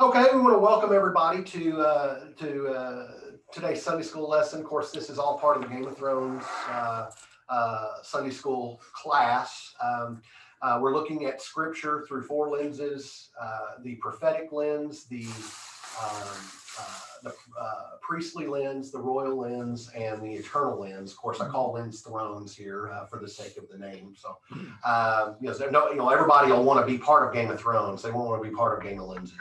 Okay, we want to welcome everybody to today's Sunday school lesson. Of course, this is all part of the Game of Thrones Sunday school class. We're looking at Scripture through four lenses: the prophetic lens, the priestly lens, the royal lens, and the eternal lens. Of course, I call lens thrones here for the sake of the name. So, everybody will want to be part of Game of Thrones. They won't want to be part of Game of Lenses.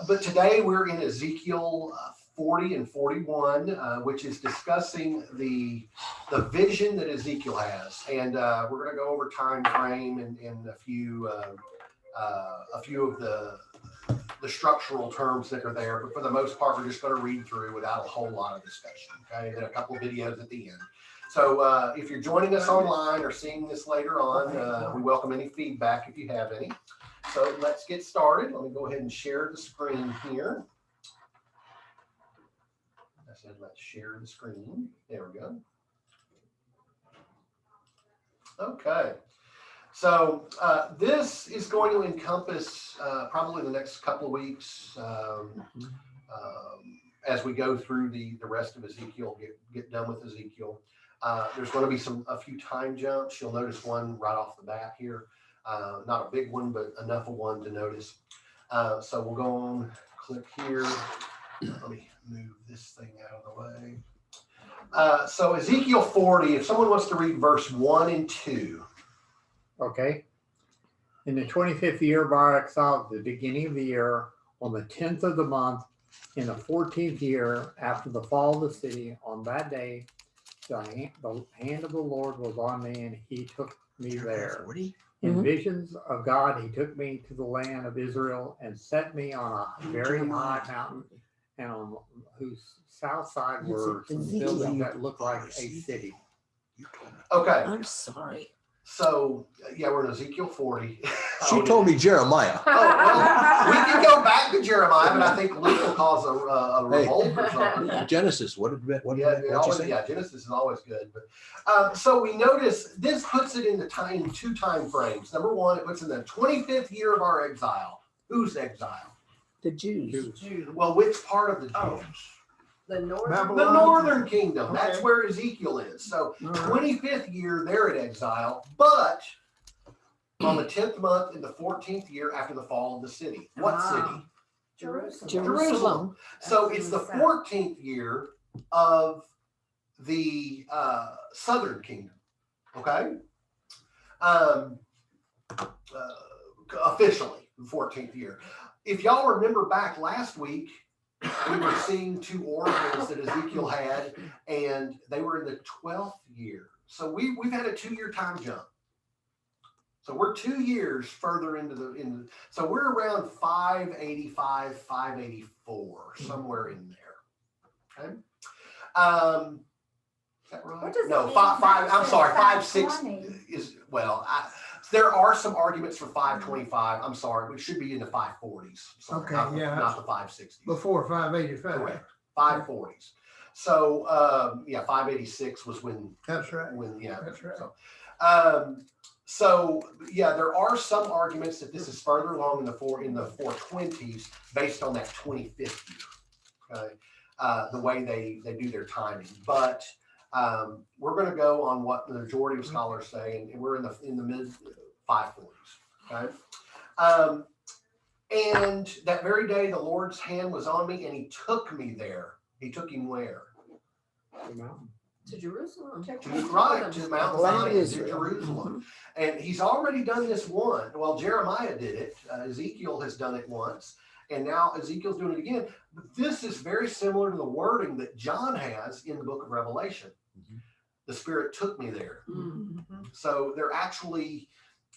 But today we're in Ezekiel 40 and 41, which is discussing the vision that Ezekiel has, and we're going to go over time frame and a few of the structural terms that are there, but for the most part, we're just going to read through without a whole lot of discussion. Okay, and then a couple of videos at the end. So if you're joining us online or seeing this later on, we welcome any feedback if you have any. So let's get started. Let me go ahead and share the screen here. I said let's share the screen. There we go. Okay. So this is going to encompass probably the next couple of weeks as we go through the rest of Ezekiel, get done with Ezekiel. There's going to be a few time jumps. You'll notice one right off the bat here. Not a big one, but enough of one to notice. So we'll go on, click here. Let me move this thing out of the way. So Ezekiel 40, if someone wants to read verse 1 and 2. Okay. In the 25th year of our exile, at the beginning of the year, on the 10th of the month, in the 14th year after the fall of the city, on that day, the hand of the Lord was on me, and he took me there. In visions of God, he took me to the land of Israel and set me on a very high mountain, and on whose south side were some buildings that looked like a city. Okay. I'm sorry. So, yeah, we're in Ezekiel 40. She told me Jeremiah. Oh, well, we can go back to Jeremiah, but I think Luke will cause a revolt or something. Genesis, what did you say? Yeah, Genesis is always good. But so we notice this puts it in two time frames. Number one, it puts in the 25th year of our exile. Whose exile? The Jews. Well, which part of the Jews? Oh. The northern kingdom. Okay. That's where Ezekiel is. So 25th year, they're in exile, but on the 10th month in the 14th year after the fall of the city. What city? Jerusalem. So it's the 14th year of the southern kingdom. Okay? Officially, the 14th year. If y'all remember back last week, we were seeing two oracles that Ezekiel had, and they were in the 12th year. So we've had a 2-year time jump. So we're 2 years further so we're around 585, 584, somewhere in there. Okay. Is that right? No, I'm sorry, 560 is there are some arguments for 525. I'm sorry, it should be in the 540s. Okay, not the 560s. Before 585. Correct. 540s. So 586 was when. That's right. That's right. So there are some arguments that this is further along in the 420s based on that 25th year. Okay, the way they do their timing, but we're going to go on what the majority of scholars say, and we're in the mid 540s. Okay, and that very day the Lord's hand was on me, and he took me there. He took him where? The mountain. To Jerusalem. To Mount Zion, to Jerusalem. And he's already done this one. Well, Jeremiah did it. Ezekiel has done it once. And now Ezekiel's doing it again. But this is very similar to the wording that John has in the book of Revelation. Mm-hmm. The Spirit took me there. Mm-hmm. So they're actually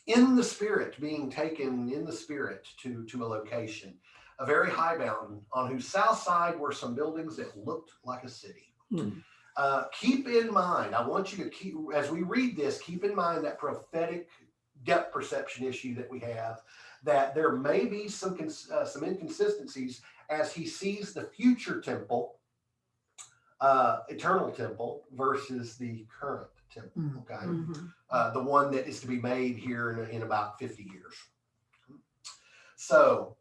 in the Spirit, being taken in the Spirit to a location, a very high mountain on whose south side were some buildings that looked like a city. Mm-hmm. Keep in mind, I want you to as we read this, keep in mind that prophetic depth perception issue that we have, that there may be some inconsistencies as he sees the future temple, eternal temple, versus the current temple, okay? Mm-hmm. The one that is to be made here in about 50 years, So,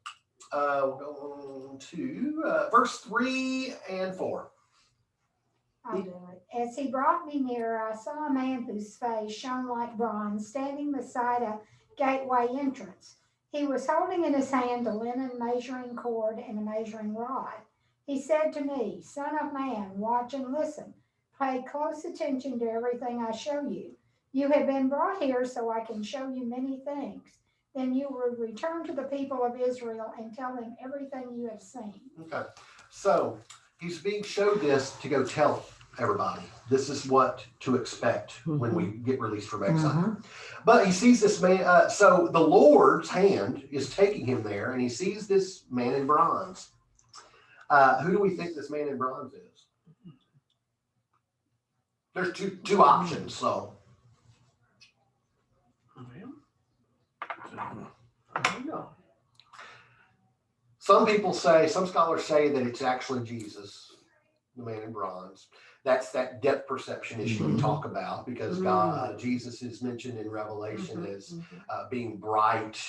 we'll go on to verse 3 and 4. I'll do it. As he brought me nearer, I saw a man whose face shone like bronze, standing beside a gateway entrance. He was holding in his hand a linen measuring cord and a measuring rod. He said to me, Son of man, watch and listen. Pay close attention to everything I show you. You have been brought here so I can show you many things. Then you will return to the people of Israel and tell them everything you have seen. Okay. So he's being showed this to go tell everybody. This is what to expect when we get released from exile. But he sees this man. So the Lord's hand is taking him there, and he sees this man in bronze. Who do we think this man in bronze is? There's two options. So some scholars say that it's actually Jesus, the man in bronze. That's that depth perception issue we talk about, because Jesus is mentioned in Revelation as being bright,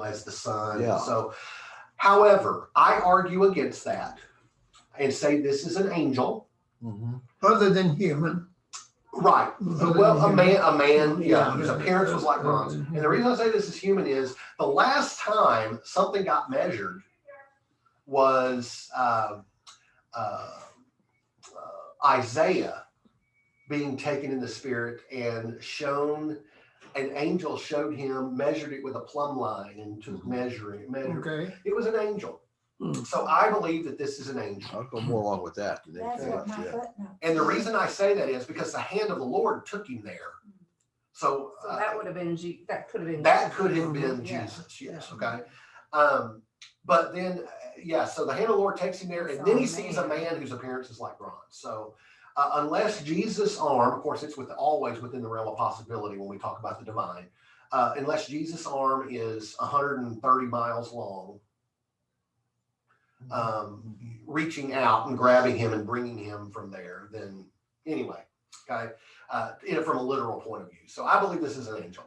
as the sun. Yeah. So, however, I argue against that and say this is an angel. Other than human. Right. Well, a man, whose appearance was like bronze. And the reason I say this is human is the last time something got measured was Isaiah being taken in the spirit and shown, an angel showed him, measured it with a plumb line and took measuring. Okay. It was an angel. So I believe that this is an angel. I'll go more along with that. That's what my footnote. And the reason I say that is because the hand of the Lord took him there. So, So that would have been, that could have been. that could have been Yeah. Jesus. Yes. Okay. But then, so the hand of the Lord takes him there, and then he sees a man whose appearance is like bronze. So unless Jesus' arm, of course, it's always within the realm of possibility when we talk about the divine, unless Jesus' arm is 130 miles long, reaching out and grabbing him and bringing him from there, then anyway, okay, from a literal point of view. So I believe this is an angel.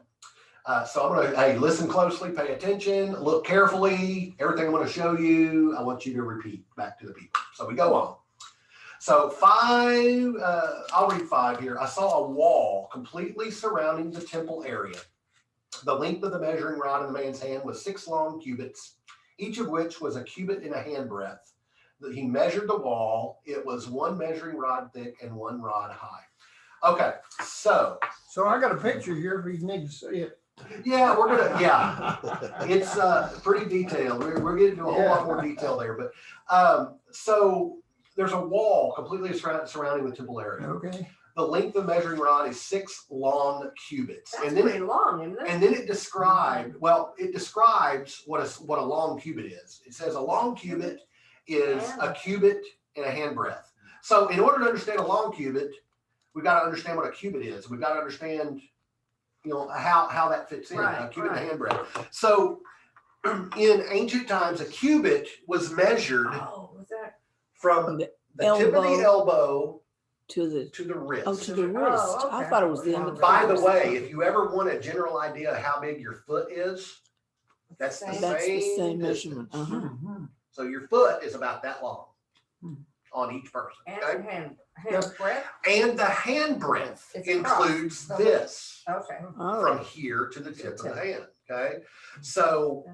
So I'm going to, listen closely, pay attention, look carefully. Everything I'm going to show you, I want you to repeat back to the people. So we go on. So 5, I'll read 5 here. I saw a wall completely surrounding the temple area. The length of the measuring rod in the man's hand was 6 long cubits, each of which was a cubit and a handbreadth. He measured the wall. It was 1 measuring rod thick and 1 rod high. Okay, so I got a picture here if you need to see it. yeah, we're gonna, it's pretty detailed. We're getting to a whole lot more detail there, but so there's a wall completely surrounding the temple area. Okay. The length of measuring rod is 6 long cubits. That's And then pretty long, isn't it? and then it describes what a long cubit is. It says a long cubit is a cubit and a handbreadth. So in order to understand a long cubit, we've got to understand what a cubit is. We've got to understand, how that fits in, a cubit and a handbreadth. So in ancient times, a cubit was measured Was that? from The the tip of the elbow to the, to the wrist. to the wrist. I okay. thought it was the end of the. By the wrist. way, if you ever want a general idea of how big your foot is, that's the That's the same same distance. measurement. So your foot is about that long on each person. And Okay? the hand breadth? And the hand breadth It's includes across. this Okay. Oh, from here to the tip of the hand. Okay. So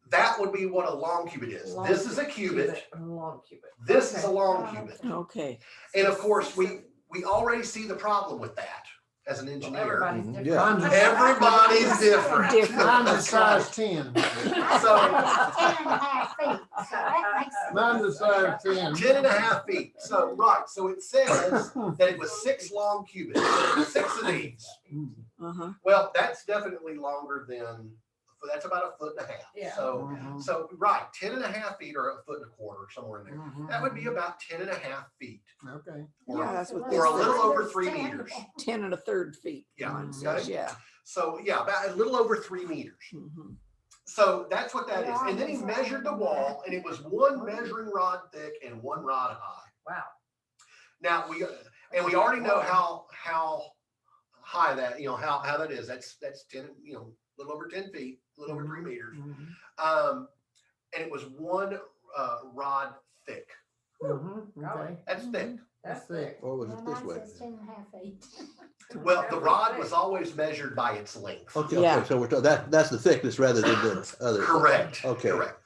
that would be what a long cubit is. Long This is a cubit. Long cubit. This is a Okay. long cubit. okay. And of course, we already see the problem with that as an engineer. Everybody's Mhm. different. Yeah. Mine's a- Everybody's different. Different. Mine's a That's right. size 10. So 10.5 feet. So that makes it. Mine's a size 10. 10.5 feet. So, right. So it says that it was 6 long cubits. 6 of these. Uh-huh. Well, that's definitely longer than, that's about 1.5 feet. Yeah. So, right. 10.5 feet or 1.25 feet, somewhere in there. That would be about 10.5 feet. Okay. Or, Yeah, that's what or a this little says. over 3 meters. 10 1/3 feet. Yeah, Mine says, okay. yeah. So, yeah, about a little over 3 meters. Mhm. So that's what that is. And then he measured the wall, and it was 1 measuring rod thick and 1 rod high. Wow. Now we already know how high that, how that is. That's 10, a little over 10 feet, a little over 3 meters. And it was one rod thick. Okay. That's thick. That's thick. Or was Yeah, it this mine way? says 10.5 feet. Well, the rod was always measured by its length. Okay, Yeah. okay, so we're talking, that's the thickness rather than the other. Correct. Okay. Correct.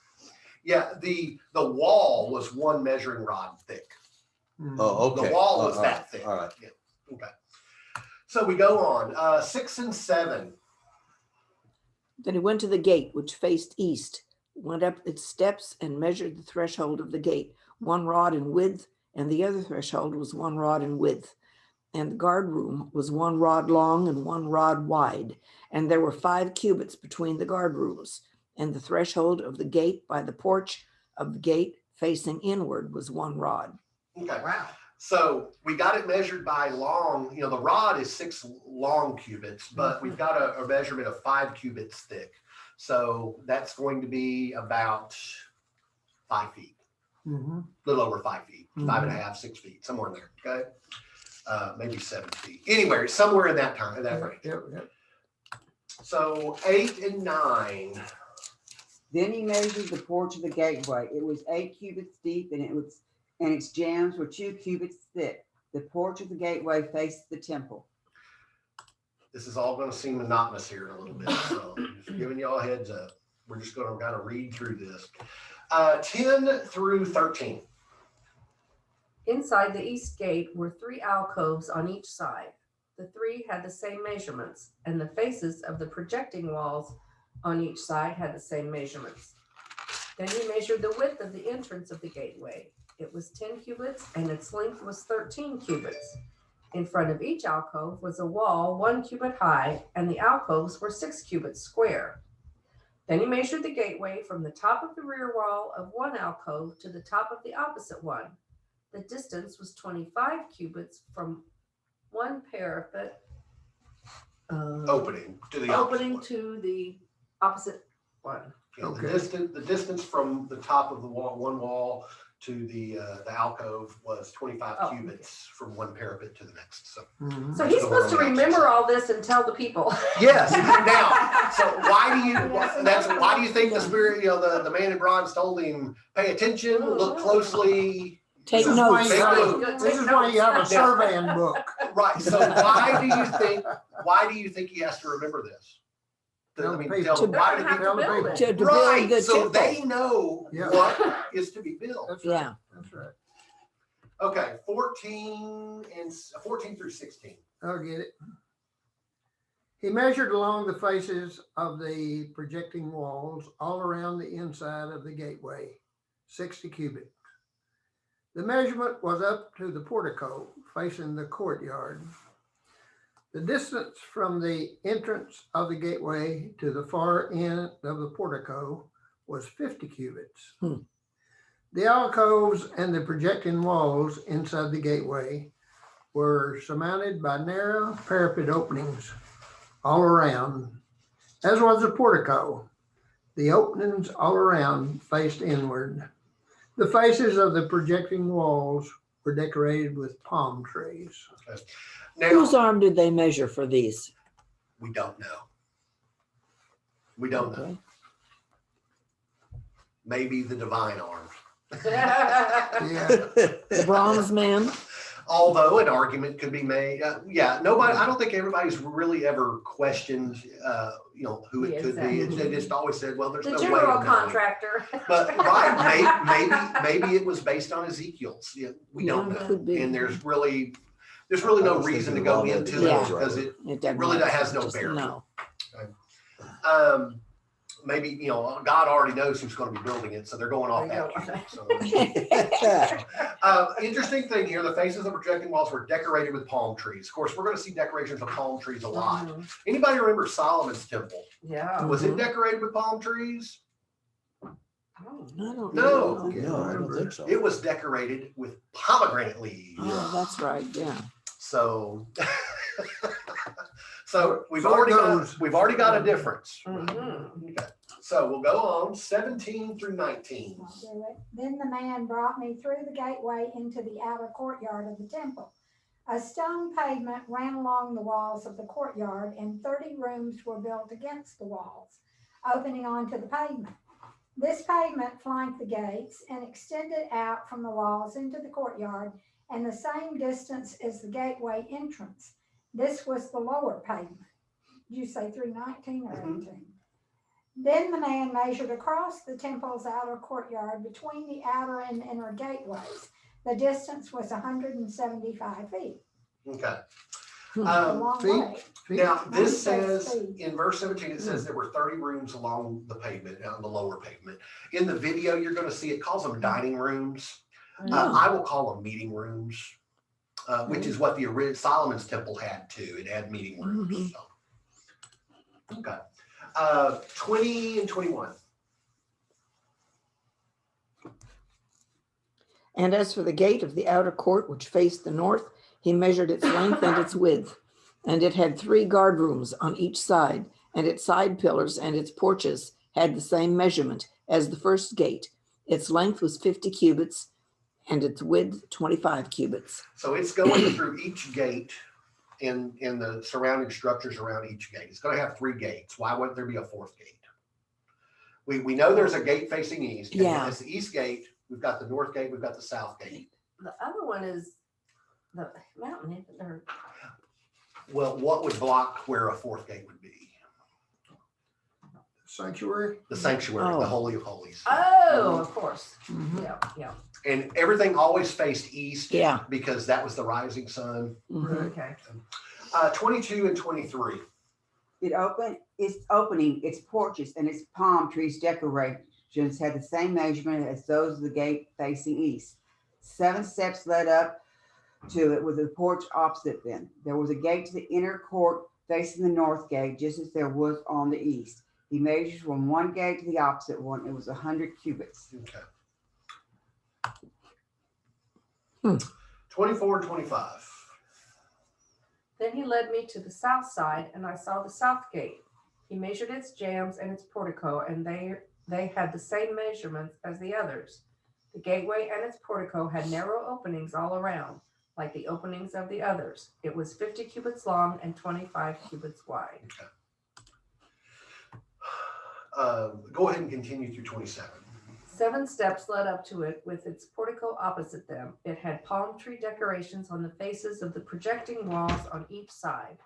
Yeah, the wall was one measuring rod thick. Oh, okay. The wall was All right, that thick. all right. Yeah. Okay. So we go on, 6 and 7. Then he went to the gate, which faced east, went up its steps and measured the threshold of the gate, 1 rod in width, and the other threshold was 1 rod in width. And the guard room was 1 rod long and 1 rod wide. And there were 5 cubits between the guard rooms. And the threshold of the gate by the porch of the gate facing inward was 1 rod. Okay. Wow. So we got it measured by long, the rod is 6 long cubits, but we've got a measurement of 5 cubits thick. So that's going to be about 5 feet, a little over 5 feet, 5.5, 6 feet, somewhere in there. Okay. Maybe 7 feet. Anyway, somewhere in that time, in that range. Yep. So 8 and 9. Then he measured the porch of the gateway. It was 8 cubits deep, and its jambs were 2 cubits thick. The porch of the gateway faced the temple. This is all going to seem monotonous here in a little bit, so just giving y'all a heads up. We're just going to kind of read through this. 10 through 13. Inside the east gate were 3 alcoves on each side. The 3 had the same measurements, and the faces of the projecting walls on each side had the same measurements. Then he measured the width of the entrance of the gateway. It was 10 cubits, and its length was 13 cubits. In front of each alcove was a wall 1 cubit high, and the alcoves were 6 cubits square. Then he measured the gateway from the top of the rear wall of one alcove to the top of the opposite one. The distance was 25 cubits from one parapet Opening to the opening opposite to the opposite one. one. Okay. The distance from the top of the one wall to the alcove was 25 Oh, cubits from one parapet to the next. So So he's supposed to remember all this and tell the people. yes. Now, so why do you think the spirit, the man in bronze told him, pay attention, look closely. Take This is why notes. you have- Take This is why you have a notes. surveying book. Right. So why do you think he has to remember this? Tell the people. Why do They're gonna have you to build people. it. To build right. the So they temple. know Yeah. what is to be built. That's right. Yeah. That's right. Okay, 14 through 16. I'll get it. He measured along the faces of the projecting walls all around the inside of the gateway, 60 cubits. The measurement was up to the portico facing the courtyard. The distance from the entrance of the gateway to the far end of the portico was 50 cubits. The alcoves and the projecting walls inside the gateway were surmounted by narrow parapet openings all around, as was the portico. The openings all around faced inward. The faces of the projecting walls were decorated with palm trees. Now, Whose arm did they measure for these? we don't know. We don't know. Okay. Maybe the divine arm. Yeah, The bronze man? Although an argument could be made, I don't think everybody's really ever questioned, who it could be. They just always said, well, there's The no way of general knowing. contractor. But right, maybe it was based on Ezekiel's. Yeah, we don't know, Could be. and there's really no was reason to thinking go along that into Yeah. it because it It doesn't really matter. has no Just bearing. no. Maybe God already knows who's going to be building it, so they're going off There that. you cue. So, interesting thing here: the faces of the projecting walls were decorated with palm trees. Of course, we're going to see decorations of palm trees a lot. Anybody remember Solomon's temple? Yeah. Was it decorated with palm trees? Oh. I don't No. know. No, I don't think so. It was decorated with pomegranate leaves. Oh, that's right, yeah. So, so we've So it already goes. got a difference. Mhm. Okay. So we'll go on 17 through 19. I'll do it. Then the man brought me through the gateway into the outer courtyard of the temple. A stone pavement ran along the walls of the courtyard, and 30 rooms were built against the walls, opening onto the pavement. This pavement flanked the gates and extended out from the walls into the courtyard and the same distance as the gateway entrance. This was the lower pavement. Did you say 319 or 18? Then the man measured across the temple's outer courtyard between the outer and inner gateways. The distance was 175 feet. Okay. A long feet. way. Now, this Mine says says, feet. in verse 17, it says there were 30 rooms along the pavement, on the lower pavement. In the video, you're going to see it calls them dining rooms. I will call them meeting rooms, which is what the original Solomon's temple had too. It had meeting rooms. Mhm. So. Okay. 20 and 21. And as for the gate of the outer court which faced the north, he measured its length and its width. And it had 3 guard rooms on each side, and its side pillars and its porches had the same measurement as the first gate. Its length was 50 cubits, and its width 25 cubits. So it's going through each gate in the surrounding structures around each gate. It's going to have 3 gates. Why wouldn't there be a 4th gate? We know there's a gate facing east. And Yeah. It's the east gate. We've got the north gate. We've got the south gate. The other one is the mountain, or Well, what would block where a 4th gate would be? Sanctuary. The sanctuary, Oh. the Holy of Holies. oh, of course, Mhm. yeah, And everything always faced east. Yeah. Because that was the rising sun. Mhm. okay. 22 and 23. Its opening, its porches and its palm trees decorations had the same measurement as those of the gate facing east. 7 steps led up to it with a porch opposite them. There was a gate to the inner court facing the north gate, just as there was on the east. He measured from one gate to the opposite one. It was 100 cubits. Okay. Hmm. 24 and 25. Then he led me to the south side, and I saw the south gate. He measured its jambs and its portico, and they had the same measurements as the others. The gateway and its portico had narrow openings all around, like the openings of the others. It was 50 cubits long and 25 cubits wide. Go ahead and continue through 27. 7 steps led up to it with its portico opposite them. It had palm tree decorations on the faces of the projecting walls on each side.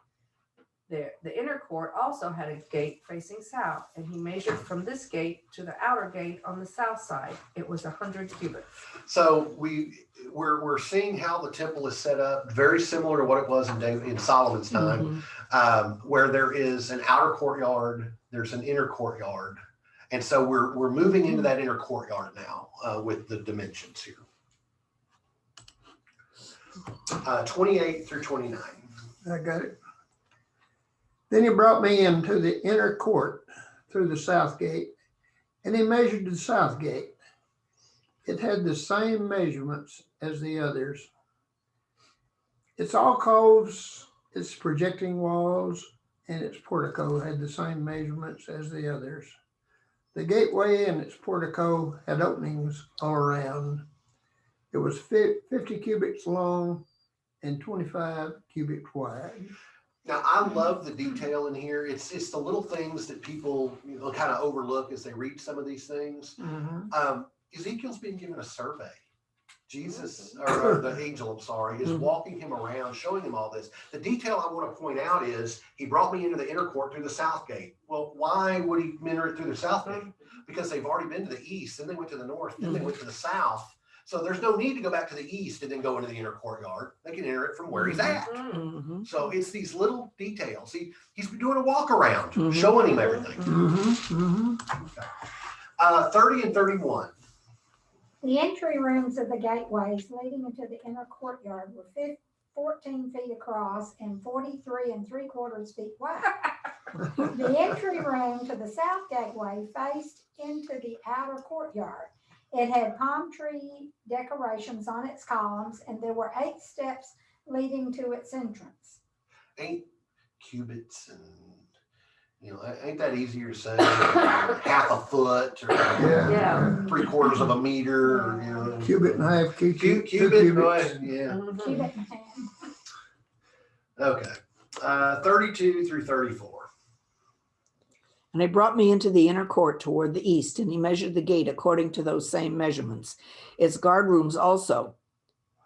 The inner court also had a gate facing south, and he measured from this gate to the outer gate on the south side. It was 100 cubits. So we're seeing how the temple is set up, very similar to what it was in Solomon's time, where there is an outer courtyard, there's an inner courtyard. And so we're moving into that inner courtyard now with the dimensions here. 28 through 29. I got it. Then he brought me into the inner court through the south gate, and he measured the south gate. It had the same measurements as the others. Its alcoves, its projecting walls, and its portico had the same measurements as the others. The gateway and its portico had openings all around. It was 50 cubits long and 25 cubits wide. Now, I love the detail in here. It's the little things that people kind of overlook as they read some of these things. Ezekiel's been given a survey. Jesus, or the angel, I'm sorry, is walking him around, showing him all this. The detail I want to point out is he brought me into the inner court through the south gate. Well, why would he enter it through the south gate? Because they've already been to the east, then they went to the north, then they went to the south. So there's no need to go back to the east and then go into the inner courtyard. They can enter it from where he's at. Mhm. So it's these little details. He's been doing a walk around, showing him everything. 30 and 31. The entry rooms of the gateways leading into the inner courtyard were 14 feet across and 43 3/4 feet wide. The entry room to the south gateway faced into the outer courtyard. It had palm tree decorations on its columns, and there were 8 steps leading to its entrance. 8 cubits, and ain't that easier to say? Half a foot, or Yeah. 3/4 of a meter, or Cubit and a half, cubit. two Cubit, cubits. right, yeah. Cubit and a half. Okay, 32 through 34. And he brought me into the inner court toward the east, and he measured the gate according to those same measurements. Its guard rooms also,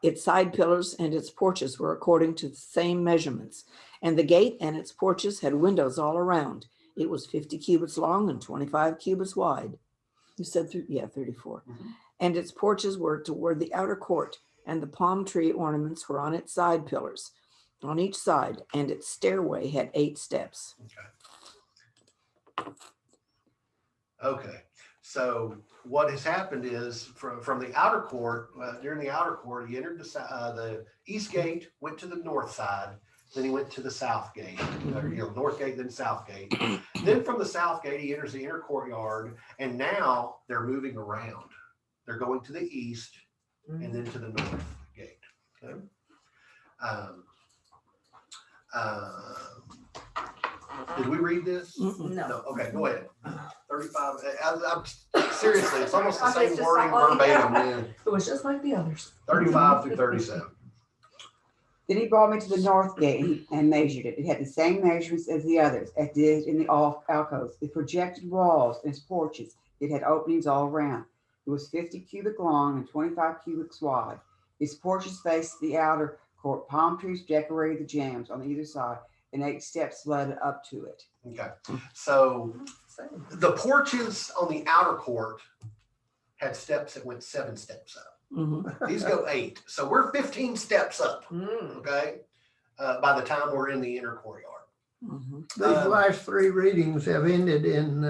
its side pillars and its porches were according to the same measurements. And the gate and its porches had windows all around. It was 50 cubits long and 25 cubits wide. You said, 34. Mhm. And its porches were toward the outer court, and the palm tree ornaments were on its side pillars on each side, and its stairway had 8 steps. Okay, so what has happened is from the outer court, during the outer court, he entered the east gate, went to the north side, then he went to the south gate, north gate, then south gate. Then from the south gate, he enters the inner courtyard, and now they're moving around. They're going to the east and then to the north gate. Okay. Did we read this? No. Okay, go ahead. 35. I'm seriously, it's almost the Okay, same just wording like- verbatim. Man. It was just like the others. 35 through 37. Then he brought me to the north gate and measured it. It had the same measurements as the others, as did in the alcoves. The projected walls and its porches, it had openings all around. It was 50 cubic long and 25 cubics wide. Its porches faced the outer court. Palm trees decorated the jambs on either side, and 8 steps led up to it. Okay, so the porches on the outer court had steps that went 7 steps up. Mhm. These go 8, so we're 15 steps up. Okay, by the time we're in the inner courtyard. Mhm. These last 3 readings have ended in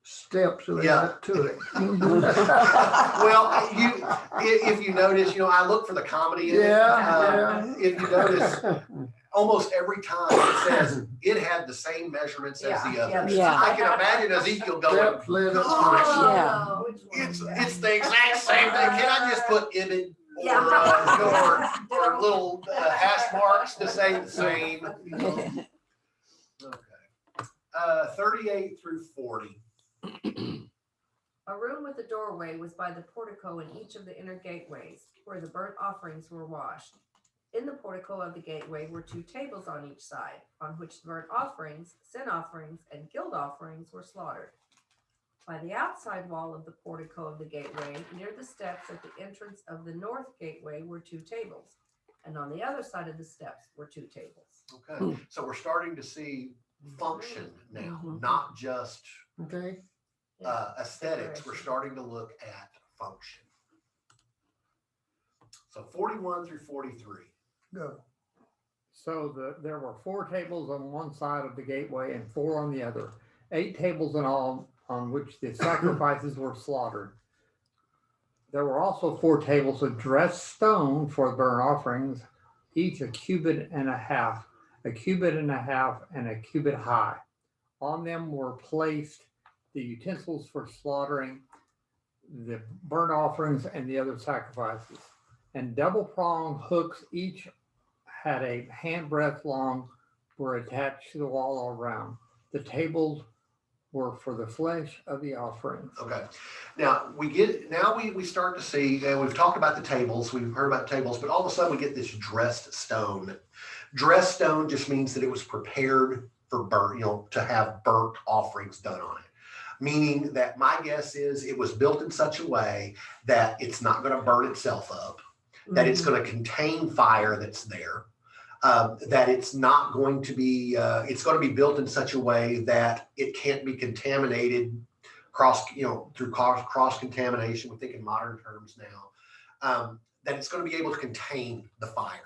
steps leading Yeah. up to it. Well, if you notice, I look for the comedy in it. Yeah, If you notice, almost every time it says it had the same measurements as the others. Yeah. I can imagine Ezekiel going, Steps led up "Gosh, Yeah. it's the exact same thing. Can I just put Ibid or little hash marks to say the same? Okay. 38 through 40. A room with a doorway was by the portico in each of the inner gateways, where the burnt offerings were washed. In the portico of the gateway were 2 tables on each side, on which the burnt offerings, sin offerings, and guilt offerings were slaughtered. By the outside wall of the portico of the gateway, near the steps at the entrance of the north gateway, were 2 tables, and on the other side of the steps were 2 tables. Okay, so we're starting to see function now, Mhm. not just Okay, aesthetics. We're starting to look at function. So 41 through 43. go. So there were 4 tables on one side of the gateway and 4 on the other. 8 tables in all on which the sacrifices were slaughtered. There were also 4 tables of dressed stone for burnt offerings, each a cubit and a half, a cubit and a half, and a cubit high. On them were placed the utensils for slaughtering the burnt offerings and the other sacrifices. And double-pronged hooks, each had a handbreadth long, were attached to the wall all around. The tables were for the flesh of the offerings. Okay. Now we start to see, and we've talked about the tables, we've heard about the tables, but all of a sudden we get this dressed stone. Dressed stone just means that it was prepared for burnt, to have burnt offerings done on it. Meaning that my guess is it was built in such a way that it's not going to burn itself up, that it's going to contain fire that's there, that it's not going to be, it's going to be built in such a way that it can't be contaminated through cross contamination. We're thinking modern terms now, that it's going to be able to contain the fire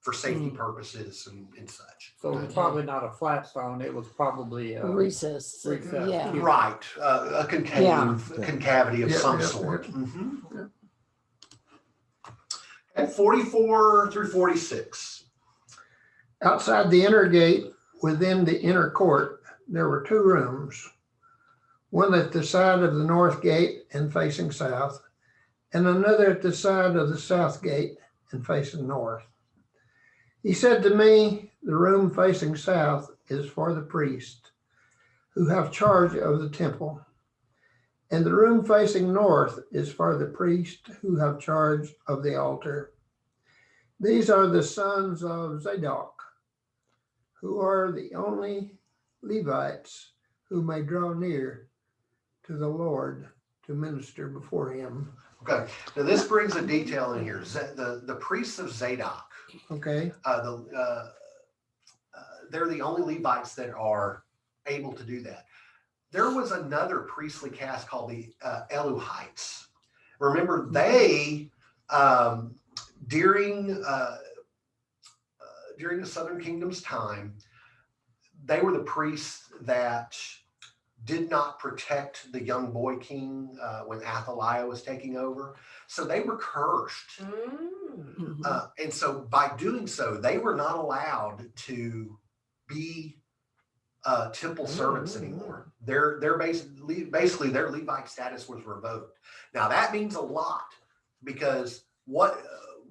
for safety purposes and such. So it was probably not a flat stone, it was probably a Recess. recess. Yeah. Right, a concavity of Yeah, some yeah, sort. yeah. Mhm. At 44 through 46. Outside the inner gate, within the inner court, there were 2 rooms. One at the side of the north gate and facing south, and another at the side of the south gate and facing north. He said to me, the room facing south is for the priests who have charge of the temple, and the room facing north is for the priests who have charge of the altar. These are the sons of Zadok, who are the only Levites who may draw near to the Lord to minister before him. Okay, now this brings a detail in here. The priests of Zadok, Okay, they're the only Levites that are able to do that. There was another priestly caste called the Eluhites. Remember, they during the Southern Kingdom's time, they were the priests that did not protect the young boy king when Athaliah was taking over. So they were cursed. And so by doing so, they were not allowed to be temple servants anymore. They're basically their Levite status was revoked. Now that means a lot because what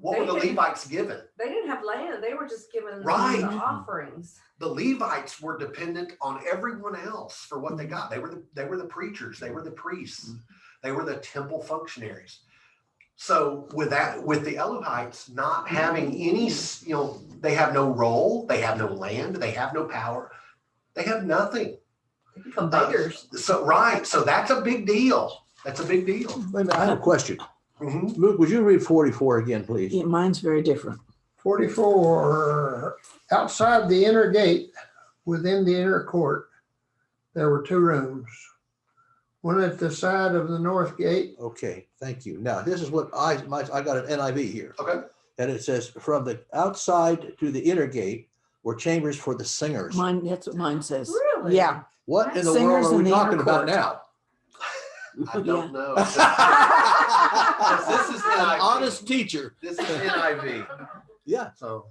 were the Levites given? They didn't have land. They were just given Right. the offerings. The Levites were dependent on everyone else for what they got. They were the preachers, they were the priests, they were the temple functionaries. So with the Eluhites not having any, they have no role, they have no land, they have no power, they have nothing. They become beggars. So that's a big deal. That's a big deal. Wait a minute, I have a question. Mhm. Luke, would you read 44 again, please? Yeah, mine's very different. 44, outside the inner gate, within the inner court, there were 2 rooms. One at the side of the north gate. Okay, thank you. Now, this is what I got an NIV here. Okay. And it says, from the outside to the inner gate were chambers for the singers. Mine, that's what mine says. Really? Yeah. What in the Singers world are in we the talking inner about court. now? I don't know. This is an NIV. honest teacher. This is NIV. Yeah, So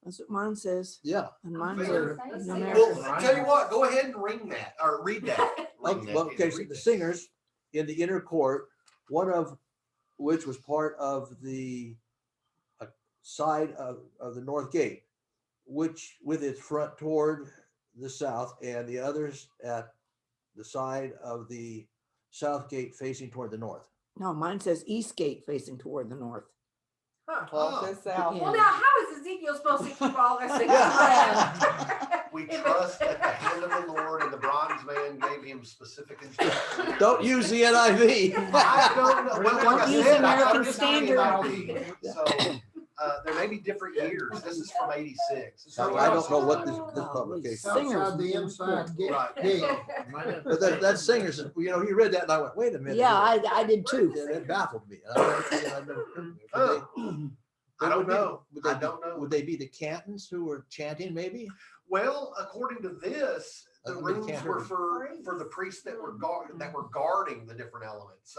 That's what mine says. yeah. And mine's Fair. a Well, numerical. well, tell you what, go ahead and read that. Ring that. Okay, so the singers in the inner court, one of which was part of the side of the north gate, which with its front toward the south, and the others at the side of the south gate facing toward the north. No, mine says east gate facing toward the north. Huh. Oh. says south. Well, now how is Ezekiel supposed to keep all this in his land? We trust that the hand of the Lord and the bronze man gave him specific instructions. Don't use the NIV. I don't know. Well, like I Use said, I American covered this in Standard. NIV. So there may be different years. This is from '86. So I don't know what this publication. Singers. Outside the inside gate. Right. gate. But that singers, you read that and I went, wait a minute. Yeah, I did too. That baffled me. I don't know. Would I they, don't know. would they be the Cantons who were chanting maybe? Well, according to this, the I mean, rooms can't were hurt. for the priests that were guarding the different elements.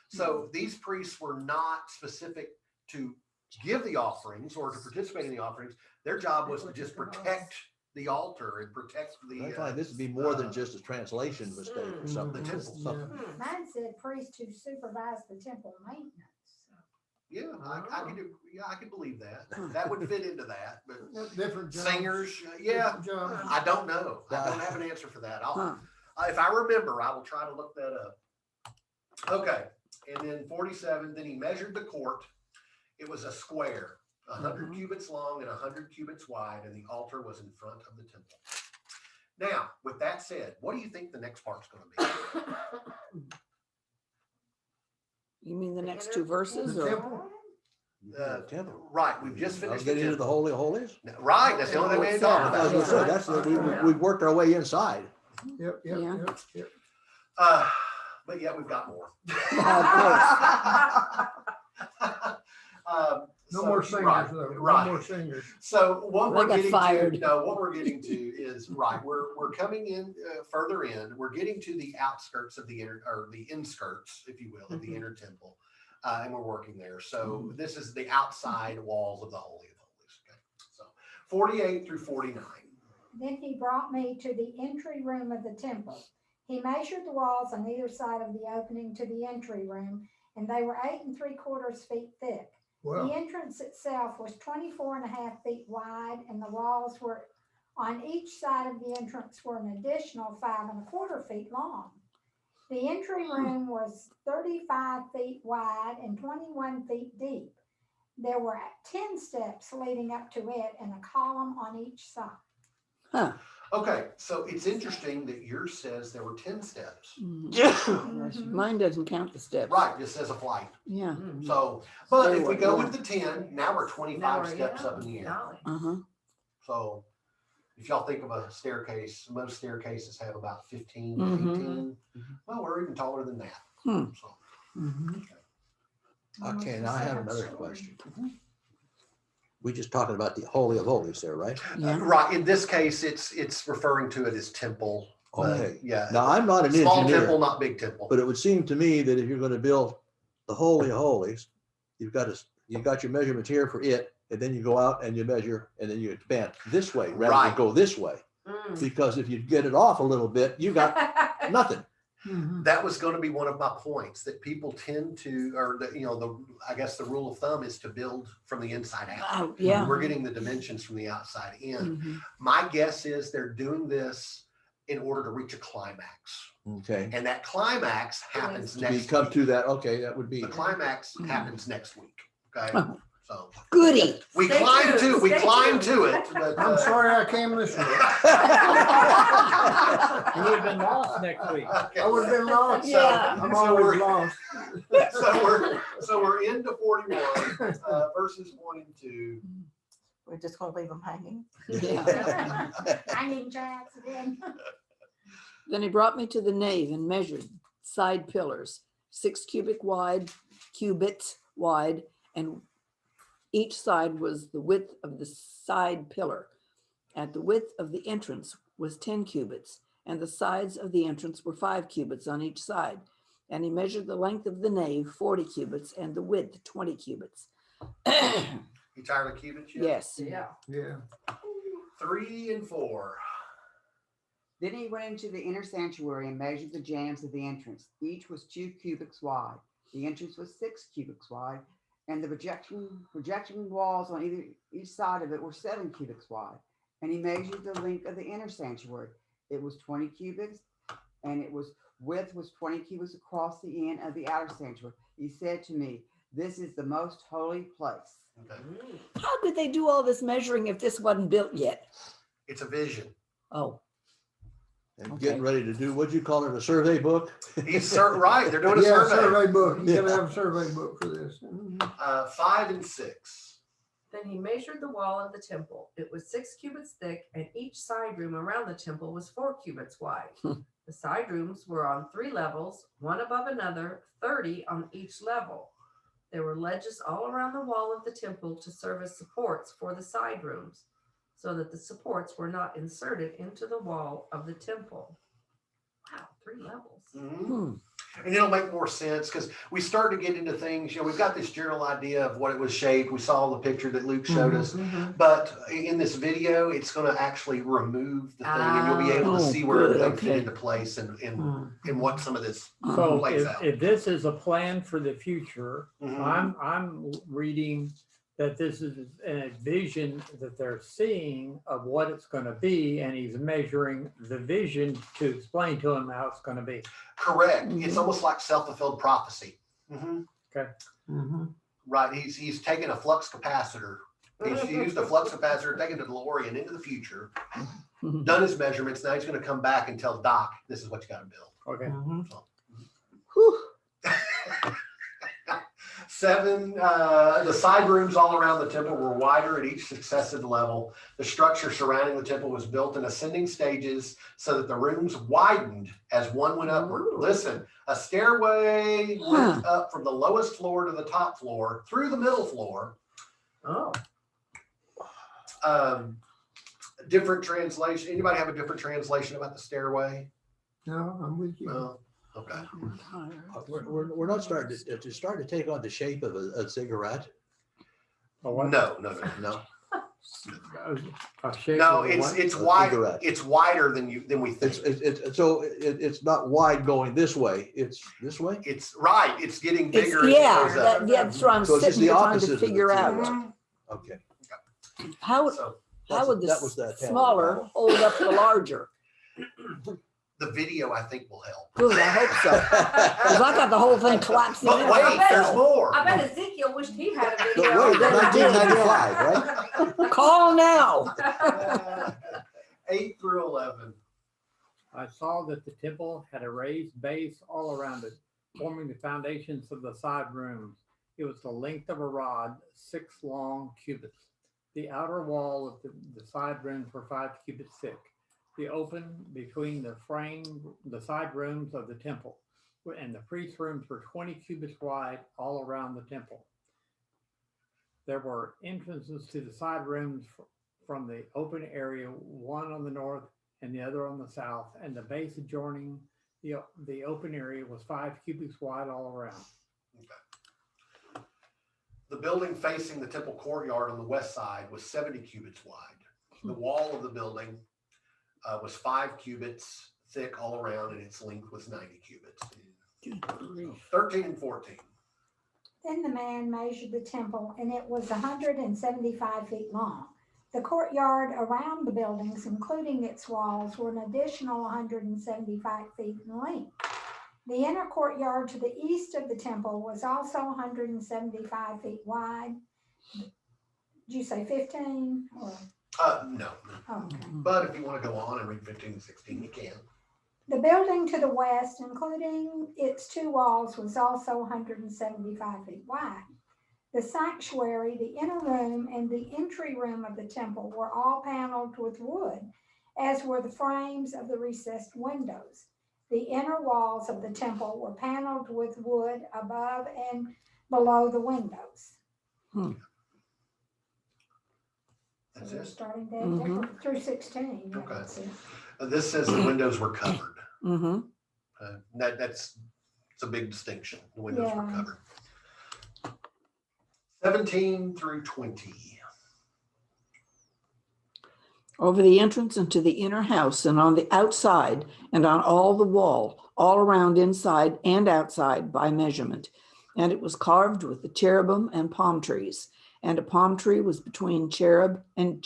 So these priests were not specific to give the offerings or to participate in the offerings. Their job was to just protect the altar and protect the. I find this would be more than just a translation mistake or something. The temple. Something. Mine said priest who supervised the temple maintenance. Yeah, I could believe that. That would fit into that, but Different jobs. singers, yeah, Different jobs. I don't know. I don't have an answer for that. Huh. If I remember, I will try to look that up. Okay, and then 47, then he measured the court. It was a square, 100 cubits long and 100 cubits wide, and the altar was in front of the temple. Now, with that said, what do you think the next part's going to be? You mean the next 2 verses The or? temple. Temple. Right, we've just I was finished. getting into the Holy of Holies. Right, that's the only thing we ain't talking I was about. gonna say, that's, we've worked our way inside. Yep, Yeah. yep. But yeah, we've got more. No more singers right, though. right. No more singers. So what I we're got getting fired. to, no, what we're getting to is right. We're coming in further in. We're getting to the outskirts of the inner, or the inskirts, if you will, of the inner temple, and we're working there. So this is the outside walls of the Holy of Holies. Okay, so 48 through 49. Then he brought me to the entry room of the temple. He measured the walls on either side of the opening to the entry room, and they were 8 3/4 feet thick. The Well, entrance itself was 24.5 feet wide, and the walls were on each side of the entrance were an additional 5 1/4 feet long. The entry room was 35 feet wide and 21 feet deep. There were 10 steps leading up to it and a column on each side. Huh. Okay, so it's interesting that yours says there were 10 steps. Mine doesn't count the steps. Right, just says a flight. Yeah. So, but There if we were, go yeah. with the 10, now we're Now 25 we're- steps yeah, up in the air. golly. Uh-huh. So if y'all think of a staircase, most staircases have about 15, Mhm. 18. Well, we're even taller than that. Hmm. So, Okay, now I have another question. We just talking about the Holy of Holies there, right? Yeah. right, in this case, it's referring to it as temple. but Okay. Yeah. Now, I'm not an Small temple, engineer, not big temple. but it would seem to me that if you're gonna build the Holy of Holies, you've got your measurements here for it, and then you go out and you measure, and then you expand this way rather than Right. go this way. Mm. Because if you get it off a little bit, you got nothing. That was going to be one of my points, that people tend to, or I guess the rule of thumb is to build from the inside out. Oh, yeah. We're getting the dimensions from the outside in. Mhm. My guess is they're doing this in order to reach a climax. Okay. And that climax happens To next come week. to that, okay, that would be. The climax happens next week. Okay. Oh. So Goody. we Stay climb tuned, we stay climb tuned. to it. But, I'm sorry I came this way. You would have been lost next week. Okay. I would have been lost. Yeah. I'm So always we're- lost. so we're into 41 verses 1 and 2. We're just gonna leave them hanging. Yeah. Hanging jacks again. Then he brought me to the nave and measured side pillars, 6 cubits wide, and each side was the width of the side pillar. At the width of the entrance was 10 cubits, and the sides of the entrance were 5 cubits on each side. And he measured the length of the nave, 40 cubits, and the width, 20 cubits. You tired of cubits yet? Yes. Yeah. Yeah. 3 and 4. Then he went into the inner sanctuary and measured the jambs of the entrance. Each was 2 cubits wide. The entrance was 6 cubits wide, and the projection walls on each side of it were 7 cubits wide. And he measured the length of the inner sanctuary. It was 20 cubits, and it was width was 20 cubits across the end of the outer sanctuary. He said to me, "This is the most holy place." Okay. How could they do all this measuring if this wasn't built yet? It's a vision. Oh, And Okay. getting ready to do, what'd you call it, a survey book? He's right. They're doing a Yeah, survey. survey book. You gotta have a survey book for this. 5 and 6. Then he measured the wall of the temple. It was 6 cubits thick, and each side room around the temple was 4 cubits wide. The side rooms were on 3 levels, one above another, 30 on each level. There were ledges all around the wall of the temple to serve as supports for the side rooms, so that the supports were not inserted into the wall of the temple. Wow, 3 levels. Mhm. And it'll make more sense because we start to get into things, we've got this general idea of what it was shaped. We saw the picture that Luke showed us, but in this video, it's going to actually remove the thing and you'll be able to Oh, see where good, everything fit okay. into place and Hmm. what some of this So plays out. if this is a plan for the future, Mhm. I'm reading that this is a vision that they're seeing of what it's going to be, and he's measuring the vision to explain to him how it's going to be. Correct. Mhm. It's almost like self-fulfilled prophecy. Mhm. Right. He's taken a flux capacitor. He's used a flux capacitor, taken the DeLorean into the future, done his measurements. Now he's going to come back and tell Doc, this is what you got to build. Okay. Whew. 7, the side rooms all around the temple were wider at each successive level. The structure surrounding the temple was built in ascending stages so that the rooms widened as one went upward. Ooh. Listen, a stairway went up from the lowest floor to the top floor through the middle floor. Oh, Different translation. Anybody have a different translation about the stairway? No, I'm with you. No. Okay. We're not starting to take on the shape of a cigarette. A what? No. No. A shape No, of a what? it's A wide. cigarette. It's wider than we think. It's not wide going this way. It's this way. It's right. It's getting It's, bigger. yeah, as it goes up. that's what I'm So it's just sitting the here trying opposite to of the figure out. cigarette. Okay. How So would the that was the Tower of smaller Babel. hold up the larger? the video, I think, will help. Good, I hope so. Because I got the whole thing collapsing. But in. wait, there's more. I bet Ezekiel wished he had a But video. wait, 1995, right? Call now. 8 through 11. I saw that the temple had a raised base all around it, forming the foundations of the side rooms. It was the length of a rod, 6 long cubits. The outer wall of the side rooms were 5 cubits thick. The open between the side rooms of the temple, and the priest rooms were 20 cubits wide all around the temple. There were entrances to the side rooms from the open area, one on the north and the other on the south, and the base adjoining the open area was 5 cubits wide all around. Okay. The building facing the temple courtyard on the west side was 70 cubits wide. The wall of the building was 5 cubits thick all around, and its length was 90 cubits. 13 and 14. Then the man measured the temple, and it was 175 feet long. The courtyard around the buildings, including its walls, were an additional 175 feet in length. The inner courtyard to the east of the temple was also 175 feet wide. Did you say 15? Or? No. Okay. But if you want to go on and read 15 and 16, you can. The building to the west, including its 2 walls, was also 175 feet wide. The sanctuary, the inner room, and the entry room of the temple were all paneled with wood, as were the frames of the recessed windows. The inner walls of the temple were paneled with wood above and below the windows. That's So we're it. starting that through 16. Yeah, Okay. that's it. This says the windows were covered. Mm-hmm. That's a big distinction. The windows were Yeah. covered. 17 through 20. Over the entrance into the inner house and on the outside and on all the wall, all around inside and outside by measurement. And it was carved with the cherubim and palm trees. And a palm tree was between cherub, and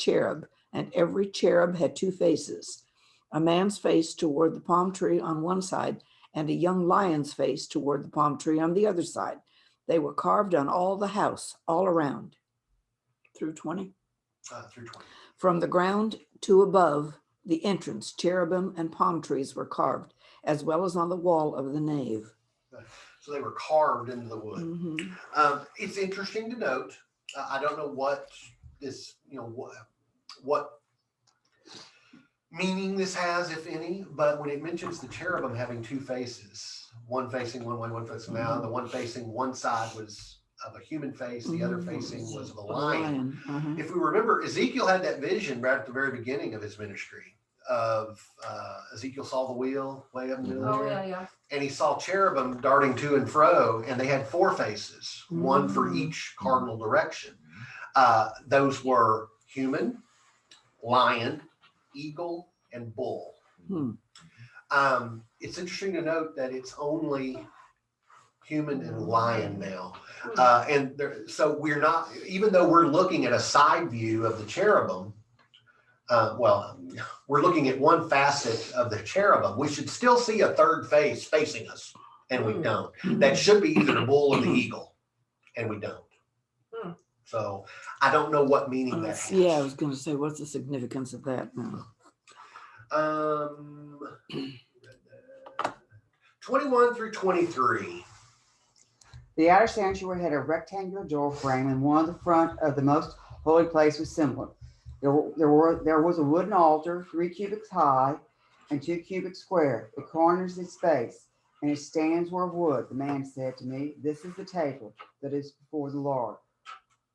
every cherub had 2 faces, a man's face toward the palm tree on one side and a young lion's face toward the palm tree on the other side. They were carved on all the house, all around. Through 20? Through 20. From the ground to above the entrance, cherubim and palm trees were carved, as well as on the wall of the nave. So they were carved into the wood. Mm-hmm. It's interesting to note. I don't know what this, what meaning this has, if any, but when it mentions the cherubim having 2 faces, one facing one way, one facing the other, the one facing one side was of a human face, the other facing was of a lion. Uh-huh. If we remember, Ezekiel had that vision right at the very beginning of his ministry of Ezekiel saw the wheel way up in the middle Oh, there, yeah. and he saw cherubim darting to and fro, and they had 4 faces, one for each cardinal direction. Those were human, lion, eagle, and bull. It's interesting to note that it's only human and lion now. So we're not, even though we're looking at a side view of the cherubim, we're looking at one facet of the cherubim. We should still see a third face facing us, and we don't. That should be either the bull or the eagle, and we don't. So I don't know what meaning that has. Yeah, I was going to say, what's the significance of that now? 21 through 23. The outer sanctuary had a rectangular door frame, and one of the front of the most holy place was similar. There was a wooden altar, 3 cubits high and 2 cubits square. The corners its base, and its stands were of wood. The man said to me, "This is the table that is before the Lord."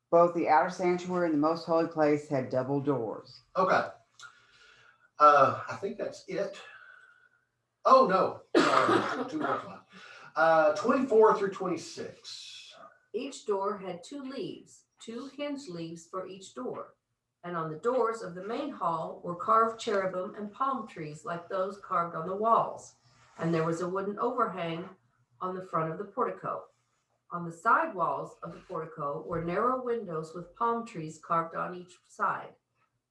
Both the outer sanctuary and the most holy place had double doors. Okay. I think that's it. Oh, no. 2 more slides. 24 through 26. Each door had 2 leaves, 2 hinge leaves for each door. And on the doors of the main hall were carved cherubim and palm trees like those carved on the walls. And there was a wooden overhang on the front of the portico. On the side walls of the portico were narrow windows with palm trees carved on each side.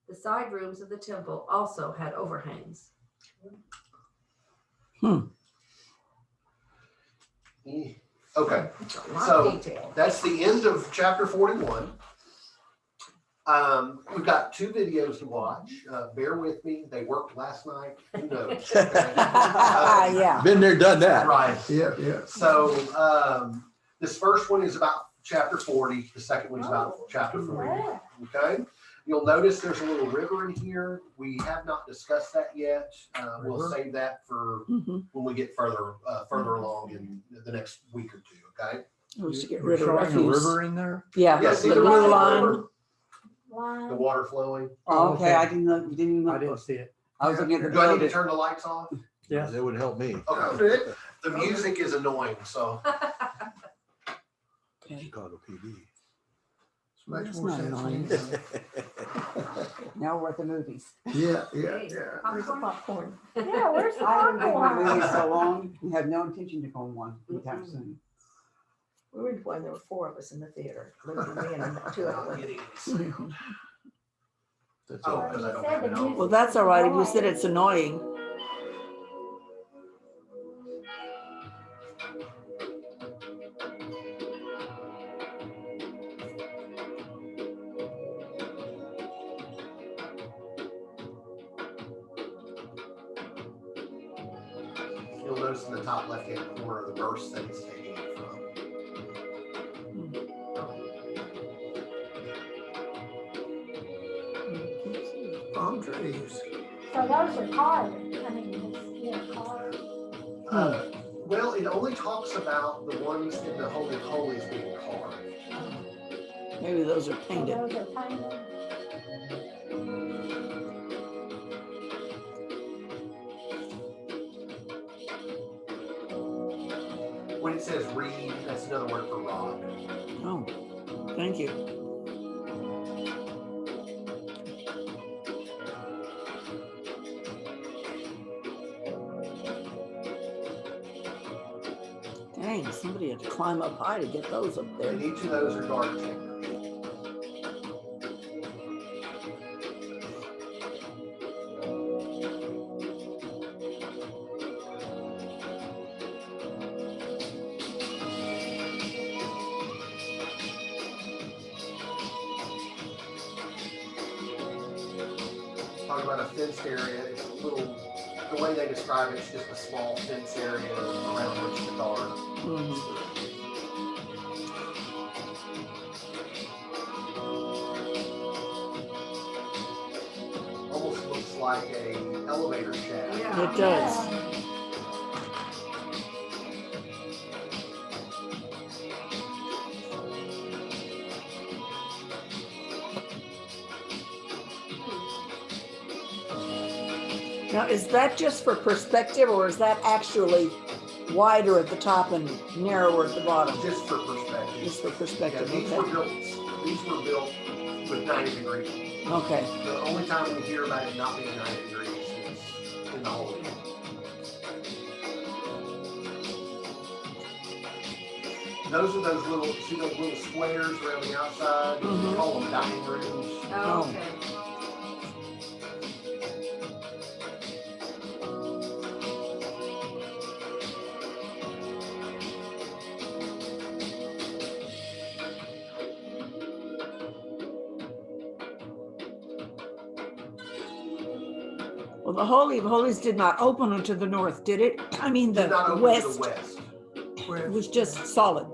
The side rooms of the temple also had overhangs. Okay. A lot So of detail. that's the end of chapter 41. We've got 2 videos to watch. Bear with me. They worked last night. Who knows? Okay. Yeah. Been there, done that. Right. Yeah, yeah. So, this first one is about chapter 40. The second one is about chapter 40. Wow. Okay. You'll notice there's a little river in here. We have not discussed that yet. We'll River? save that for Mhm. when we get further along in the next week or 2. Okay. Was to get You're rid of showing a refuse. river in there? Yeah, Yeah, the see blue the line. river? The Line. water flowing. Oh, okay, I didn't look, didn't even I look. didn't see it. I was looking at the Do I need to building. turn the lights off? Yes. That would help me. Okay. The music is annoying, so. Okay. Chicago PD. Makes That's more not sense. annoying. Now we're at the movies. Yeah, yeah, Hey, yeah. Where's the popcorn? Yeah, where's the I haven't been to a movie popcorn? so long, we have no intention to go on one anytime soon. We were when there were 4 of us in the theater, Lindsay, me, and 2 I'm other not women. getting any sound. That's Oh, all. because I don't Said have the it on. music Well, that's all right. If you was said it's annoying. You'll notice in the top left-hand corner the verse that it's taking it from. Palm trees. So those are carved. I mean, it's, carved. Well, it only talks about the ones in the Holy of Holies being carved. Maybe those are So painted. those are painted. When it says reed, that's another word for rock. Oh, thank you. Dang, somebody had to climb up high to get those up there. And each of those are guard chambers. Talk about a fenced area, it's a little, the way they describe it, it's just a small fence area around which the guard Mhm. stood. Almost looks like a elevator shaft. Yeah. It does. Now, is that just for perspective or is that actually wider at the top and narrower at the bottom? Just for perspective. Just for Yeah, perspective, these were okay. built with 90 degrees. Okay, The only time we hear about it not being 90 degrees is in the Holy. Those are those little, see those little squares around the outside? We Mhm. call them dining rooms. Oh, okay. well, the Holy of Holies did not open onto the north, did it? I mean, Did not the open to west, the west. it was just solid.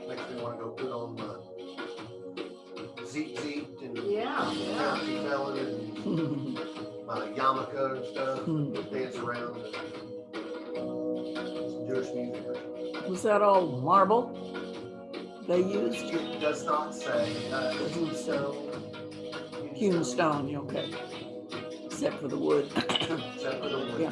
Makes me want to go put on my Zeet Zeet and Yeah, yeah. Bouncy Felon and my yarmulke and stuff, Hmm. and dance around and some Jewish music or something. Was that all marble they used? It does not say, Doesn't say. stone. Hewn stone, okay. Except for the wood. Except for the wood. Yeah.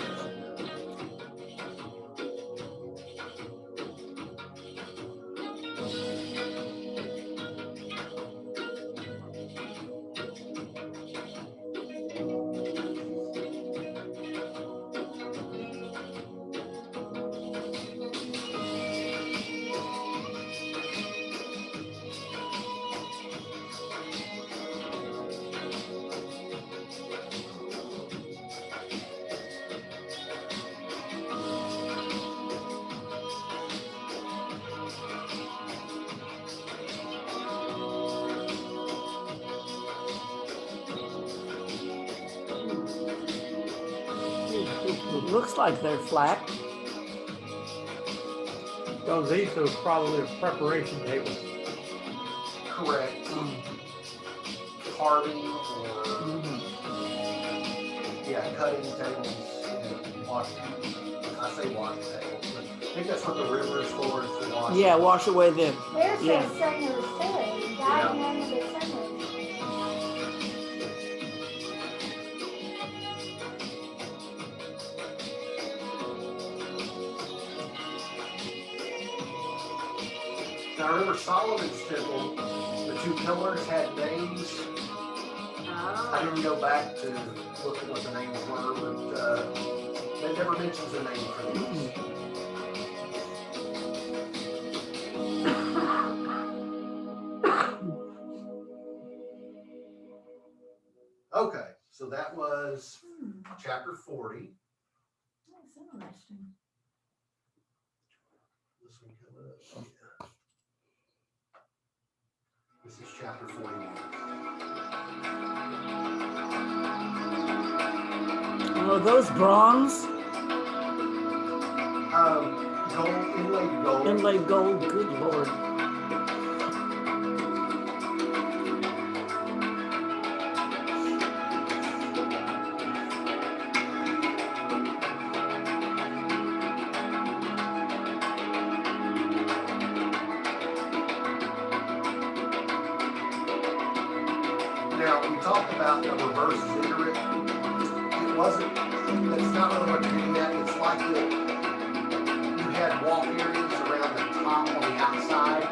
Looks like they're flat. So these are probably preparation tables. Correct. Carving or, yeah, cutting tables and washing. I say washing tables, but I think that's what the river is for, is to wash. Yeah, wash away the, There's Yeah. the singers too, diagram of the singers. Now remember Solomon's temple, the two pillars had names. I didn't go back to look at what the names were, but they never mentions a name for these. Okay, so that was chapter 40. That's interesting. This one coming up. Yeah. This is chapter 41. oh, those bronze Gold, inlaid gold. inlaid gold, good Lord. Now, we talked about the reverse zitterate. It wasn't, that's not really what you're getting at. It's like that you had wall areas around the top on the outside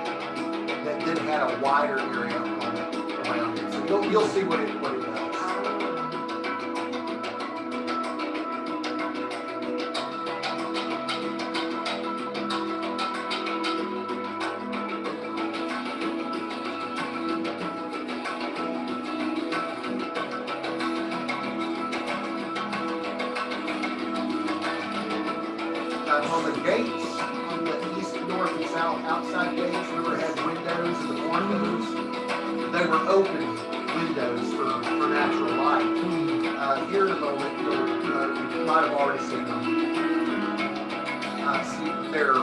that then had a wider area around it. So you'll see what it does. On the gates, on the east, north, and south outside gates, remember had windows and the porticos. They were open windows for natural light. Here in the moment, you might have already seen them. See, they're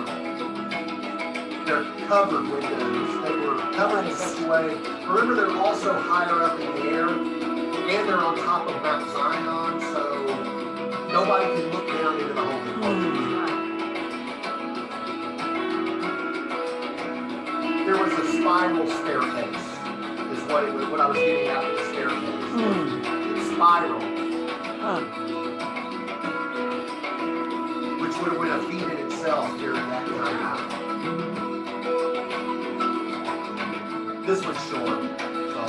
covered windows. They were covered in such a way. Remember, they're also higher up in the air, and they're on top of Mount Zion, so nobody can look down into the Holy of Holies. There was a spiral staircase, is what I was getting at with the staircase. It's spiral, which would have been a feat in itself during that time. This was short, so.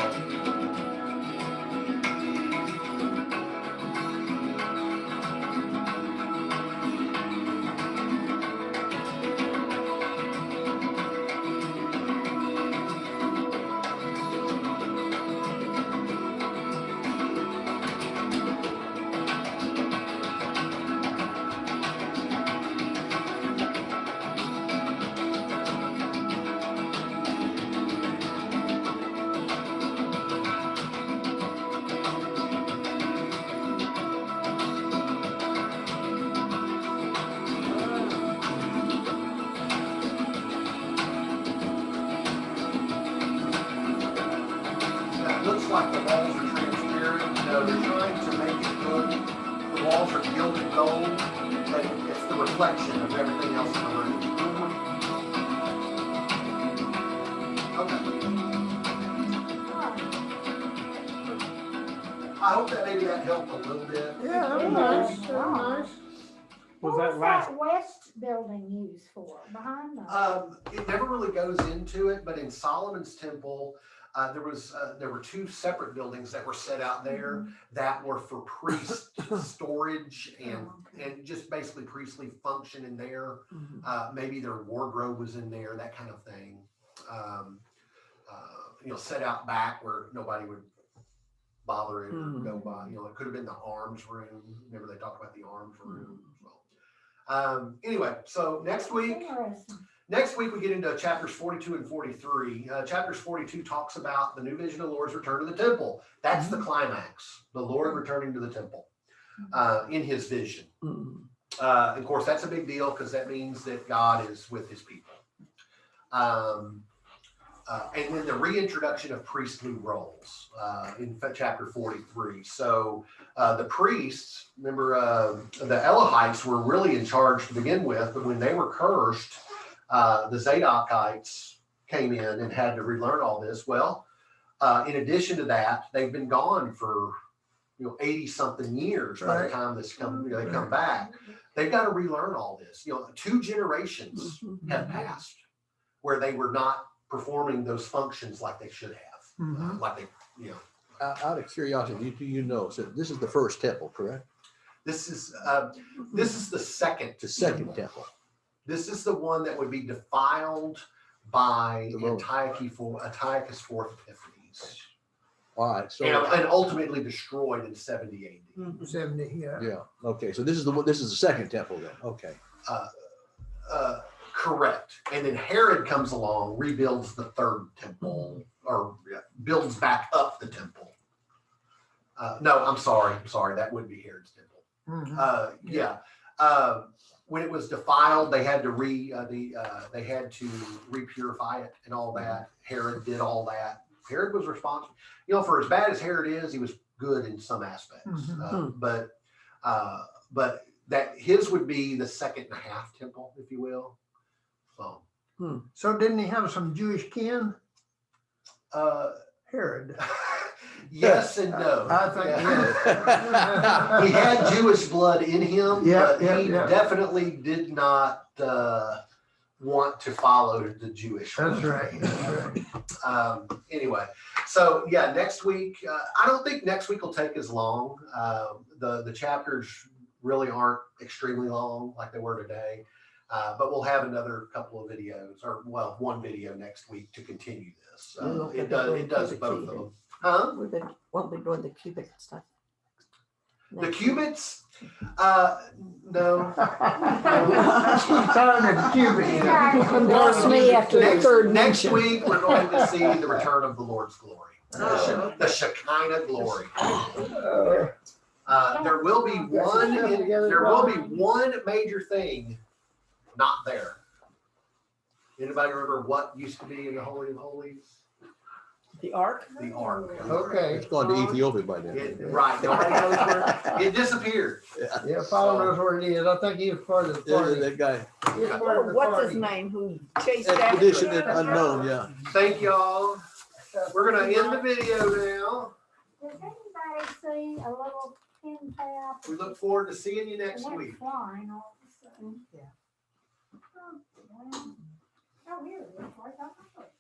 Looks like the walls are transparent. No, they're trying to make it look, the walls are gilded gold, but it's the reflection of everything else in the room. Okay. I hope that maybe that helped a little bit. Yeah, that was nice, that was nice. Was What that last? that west building used for, behind the? It never really goes into it, but in Solomon's temple, there were two separate buildings that were set out there that were for priest storage and just basically priestly function in there. Maybe their wardrobe was in there, that kind of thing. Set out back where nobody would bother it or go by. It could have been the arms room. Remember they talked about the arms room. Anyway, so next week we get into chapters 42 and 43. Chapters 42 talks about the new vision of the Lord's return to the temple. That's the climax, the Lord returning to the temple in his vision. Of course, that's a big deal because that means that God is with his people. And then the reintroduction of priestly roles in chapter 43. So the priests, remember, the Elohites were really in charge to begin with, but when they were cursed, the Zadokites came in and had to relearn all this. Well, in addition to that, they've been gone for 80 something years by the time they come back. They've got to relearn all this. 2 generations have passed where they were not performing those functions like they should have. Like they, Out of curiosity, do you know? So this is the first temple, correct? this is the second. The second temple. This is the one that would be defiled by The Roman. Antiochus IV Epiphanes, All right. So and ultimately destroyed in 70 AD. 70, yeah. yeah. Okay. So this is the second temple then. Okay. Correct. And then Herod comes along, rebuilds the third temple, or builds back up the temple. No, I'm sorry. That would be Herod's temple. Yeah. When it was defiled, they had to repurify it and all that. Herod did all that. Herod was responsible. For as bad as Herod is, he was good in some aspects. But that his would be the second and a half temple, if you will. So didn't he have some Jewish kin? Herod. Yes and no. I think, Yeah. He had Jewish blood in him, Yeah, but yeah, he yeah. definitely did not want to follow the Jewish. That's way. right. That's right. Anyway, so yeah, next week. I don't think next week will take as long. The chapters really aren't extremely long like they were today. But we'll have another couple of videos, or one video next week to continue this. It does both of them. Huh? Won't be doing the cubic stuff. The cubits? No. Keep calling it cubic. Lost me after the third Next mention. week, we're going to see the return of the Lord's glory. Oh. The Shekinah glory. There will be one major thing not there. Anybody remember what used to be in the Holy of Holies? The ark? The Ark. Okay. It's gone to Ethiopia by then. Right. Nobody knows where it disappeared. Yeah, Paul knows where it is. I think he was part of the Yeah, party. that guy. He was part of the What's his party. name who chased after Expedition it? unknown. Yeah. Thank y'all. We're gonna end the video now. Does anybody see a little pin tab? We look forward to seeing you next It went week. flying all of a sudden. Yeah. Oh, here it is. Right on my foot.